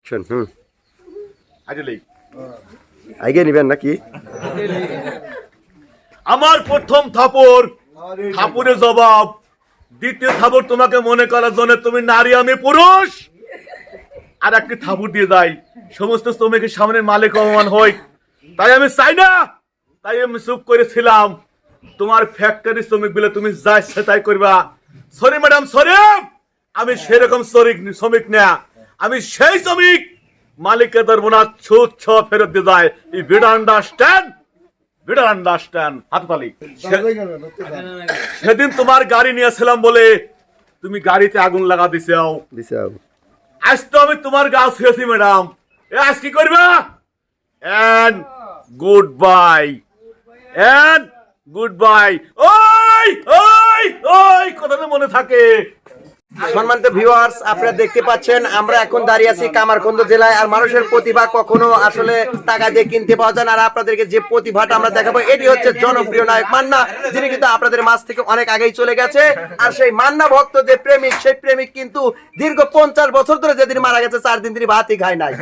হুম আগে নিবেন নাকি? আমার প্রথম থাপড়, থাপড়ের জবাব। দ্বিতীয় থাপড় তোমাকে মনে করার জন্য তুমি নারী আমি পুরুষ। আর একটি থাপড় দিয়ে দেয় সমস্ত শ্রমিকের সামনে মালিক অপমান হয়। তাই আমি চাই না, তাই আমি চুপ করেছিলাম। তোমার ফ্যাক্টরি শ্রমিক বলে তুমি যা ইচ্ছা তাই করবা। Sorry madam, sorry. আমি সেরকম শ্রমিক না, আমি সেই শ্রমিক মালিককে ধরবো না, ছুট ছ ফেরত দিয়ে যায়। এই বেটার আন্ডারস্ট্যান্ড, বেটার আন্ডারস্ট্যান্ড। হাততালি। সেদিন তোমার গাড়ি নিয়েছিলাম বলে তুমি গাড়িতে আগুন লাগা দিছাও। আজ তো আমি তোমার গা ছুঁয়েছি ম্যাডাম। আজ কি করবা? And good bye, and good bye. ওই ওই ওই কথাটা মনে থাকে। সম্মানিত ভিউয়ার্স, আপনারা দেখতে পাচ্ছেন আমরা এখন দাঁড়িয়ে আছি কামারখন্দ জেলায়। আর মানুষের প্রতিভা কখনো আসলে টাকা দিয়ে কিনতে পাওয়া যায় না। আর আপনাদেরকে যে প্রতিভাটা আমরা দেখাবো এটি হচ্ছে জনপ্রিয় নায়ক মান্না, যিনি কিন্তু আপনাদের মাঝ থেকে অনেক আগেই চলে গেছে। আর সেই মান্না ভক্ত যে প্রেমিক, সেই প্রেমিক কিন্তু দীর্ঘ 50 বছর ধরে যেদিন মারা গেছে 4 দিন তিনি ভাতই খায় নাই।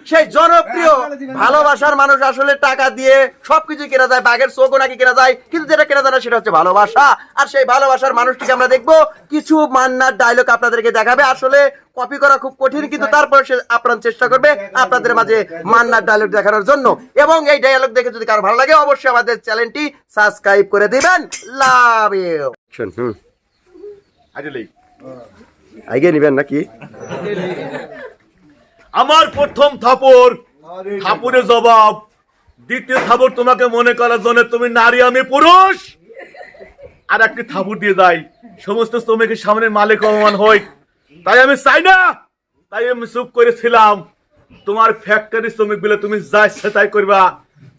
সেই জনপ্রিয় ভালোবাসার মানুষ আসলে টাকা দিয়ে সবকিছু কেনা যায়, বাঘের চোখও নাকি কেনা যায়, কিন্তু যেটা কেনা যায় না সেটা হচ্ছে ভালোবাসা। আর সেই ভালোবাসার মানুষটিকে আমরা দেখবো কিছু মান্নার ডায়লগ আপনাদেরকে দেখাবে। আসলে কপি করা খুব কঠিন, কিন্তু তারপরে সে আপনার চেষ্টা করবে আপনাদের মাঝে মান্নার ডায়লগ দেখানোর জন্য। এবং এই ডায়লগ দেখে যদি কারো ভালো লাগে অবশ্যই আমাদের চ্যানেলটি সাবস্ক্রাইব করে দিবেন। Love you. হুম আগে নিবেন নাকি? আমার প্রথম থাপড়, থাপড়ের জবাব। দ্বিতীয় থাপড় তোমাকে মনে করার জন্য তুমি নারী আমি পুরুষ। আর একটি থাপড় দিয়ে দেয় সমস্ত শ্রমিকের সামনে মালিক অপমান হয়। তাই আমি চাই না, তাই আমি চুপ করেছিলাম। তোমার ফ্যাক্টরি শ্রমিক বলে তুমি যা ইচ্ছা তাই করবা।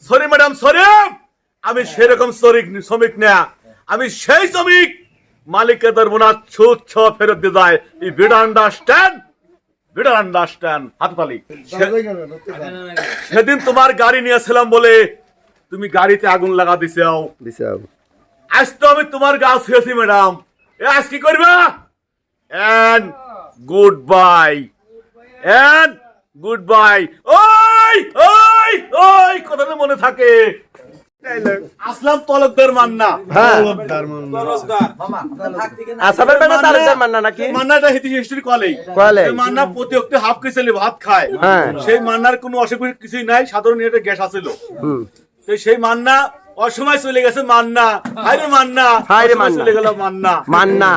Sorry madam, sorry. আমি সেরকম শ্রমিক না, আমি সেই শ্রমিক মালিককে ধরবো না, ছুট ছ ফেরত দিয়ে যায়। এই বেটার আন্ডারস্ট্যান্ড, বেটার আন্ডারস্ট্যান্ড। হাততালি। সেদিন তোমার গাড়ি নিয়েছিলাম বলে তুমি গাড়িতে আগুন লাগা দিছাও। আজ তো আমি তোমার গা ছুঁয়েছি ম্যাডাম। আজ কি করবা? And good bye, and good bye. ওই ওই ওই কথাটা মনে থাকে। আসলাম তলকদার মান্না। মান্নাটা হিস্ট্রি কলেজ মান্না প্রতি অক্টে হাফ কেজি ভাত খায়। সেই মান্নার কোনো অসুখ কিছুই নাই, সাধারণ এটা গ্যাস আছিল। সেই মান্না অসময় চলে গেছে। মান্না হাইরে মান্না, হাইরে মান্না চলে গেল। মান্না মান্না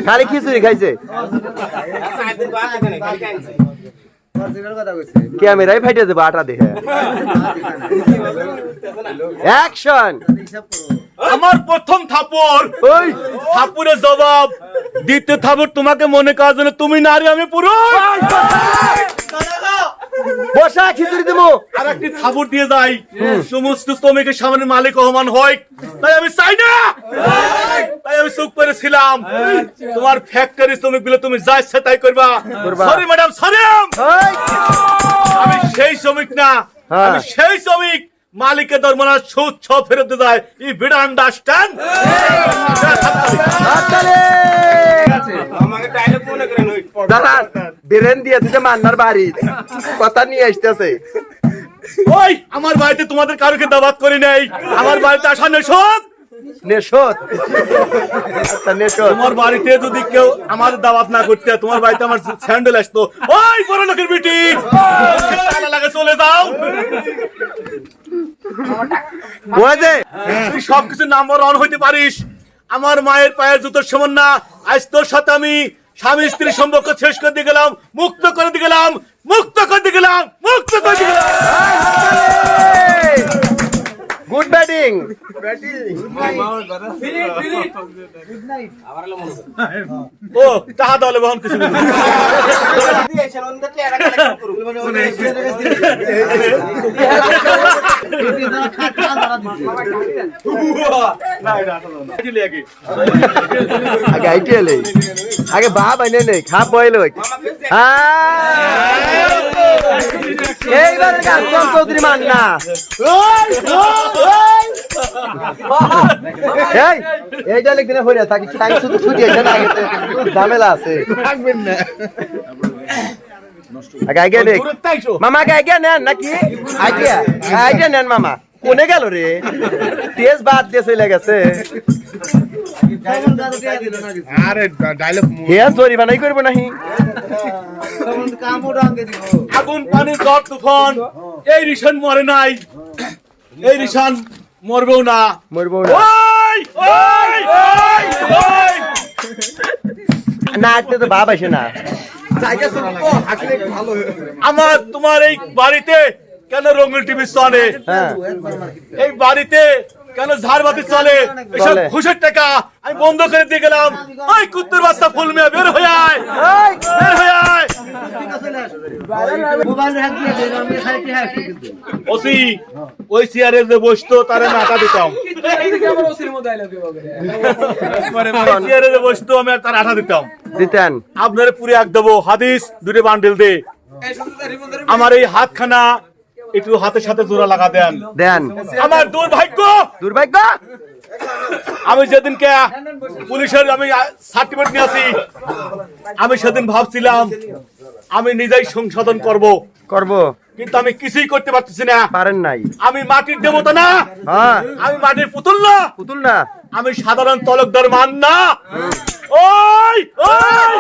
খালি খিচুড়ি খাইছে। ক্যামেরায় ফাইটে দেবো আটা দেখে। অ্যাকশন। আমার প্রথম থাপড়, ওই থাপড়ের জবাব। দ্বিতীয় থাপড় তোমাকে মনে করার জন্য তুমি নারী আমি পুরুষ। বসা খিচুড়ি দেবো। আর একটি থাপড় দিয়ে যাই সমস্ত শ্রমিকের সামনে মালিক অপমান হয়। তাই আমি চাই না, তাই আমি চুপ করেছিলাম। তোমার ফ্যাক্টরি শ্রমিক বলে তুমি যা ইচ্ছা তাই করবা। Sorry madam, sorry. আমি সেই শ্রমিক না, আমি সেই শ্রমিক মালিকের ধর্ম না, সুদ ছ ফেরত দিয়ে যায়। এই বেটার আন্ডারস্ট্যান্ড। বেরেন দিয়েছে মান্নার বাড়ি কথা নিয়ে আসতেছে। ওই আমার বাড়িতে তোমাদের কারোকে দাওয়াত করি নাই। আমার বাড়িতে আসা নেশদ, নেশদ। আচ্ছা নেশদ। তোমার বাড়িতে যদি কেউ আমাদের দাওয়াত না করতে, তোমার বাড়িতে আমার স্যান্ডেল আসতো। ওই বড় লোকের বিটি লাগে চলে যাও। তুই সবকিছু নাম্বার অন হইতে পারিস, আমার মায়ের পায়ের জুতোর সমান না। আজ তোর সাথে আমি স্বামী স্ত্রী সম্পর্ক শেষ করে দিয়ে গেলাম, মুক্ত করে দিয়ে গেলাম, মুক্ত করে দিয়ে গেলাম, মুক্ত করে দিয়ে গেলাম। Good batting. ও টাকা দলে বহন কিছু আগে বাপ আইনে নেই খা বইল। এইবারের গাছপাল চৌধুরী মান্না। এই এইটা লিখদিনে হইরা থাকি টাইম শুধু ছুটি আছে না, আগে ঝামেলা আছে। আগে দেখ মামা, আগে নেন নাকি? আগে নেন মামা। কোনে গেল রে? তেজ বাদ দিয়ে চলে গেছে। জরিমানাই করবো নাহি? আগুন পানি ঝড় তুফান, এই রিশান মরে নাই, এই রিশান মরবেও না। মরবো ওই ওই ওই ওই না, আজকে তো বাপ আসে না। আমার তোমার এই বাড়িতে কেন রঙিন টিভি চলে? হ্যাঁ, এই বাড়িতে কেন ঝাড়বাতি চলে? এসব চলে। ঘুষের টাকা আমি বন্ধ করে দিয়ে গেলাম। ওই কুত্তর বাচ্চা ফুল মিয়া বের হয়ে আয়, এই, বের হয়ে আয়। ওসি ওই চেয়ারে যে বসতো তারে মাথা দিতাম, ওই চেয়ারে যে বসতো আমি আর তার আঠা দিতাম। দিতেন। আপনার পুরে এক দেবো হাদিস দুটো বান্ডেল দে। আমার এই হাতখানা একটু হাতের সাথে জোড়া লাগা দেন। দেন। আমার দুর্ভাগ্য, দুর্ভাগ্য। আমি যেদিনকে পুলিশের আমি সার্টিফিকেট নিয়ে আসি, আমি সেদিন ভাবছিলাম আমি নিজেই সংশোধন করব, করবো, কিন্তু আমি কিছুই করতে পারতেছি না। পারেন নাই। আমি মাটির দেবতা না, হ্যাঁ, আমি মাটির পুতুল না, পুতুল না। আমি সাধারণ তলকদার মান না। ওই ওই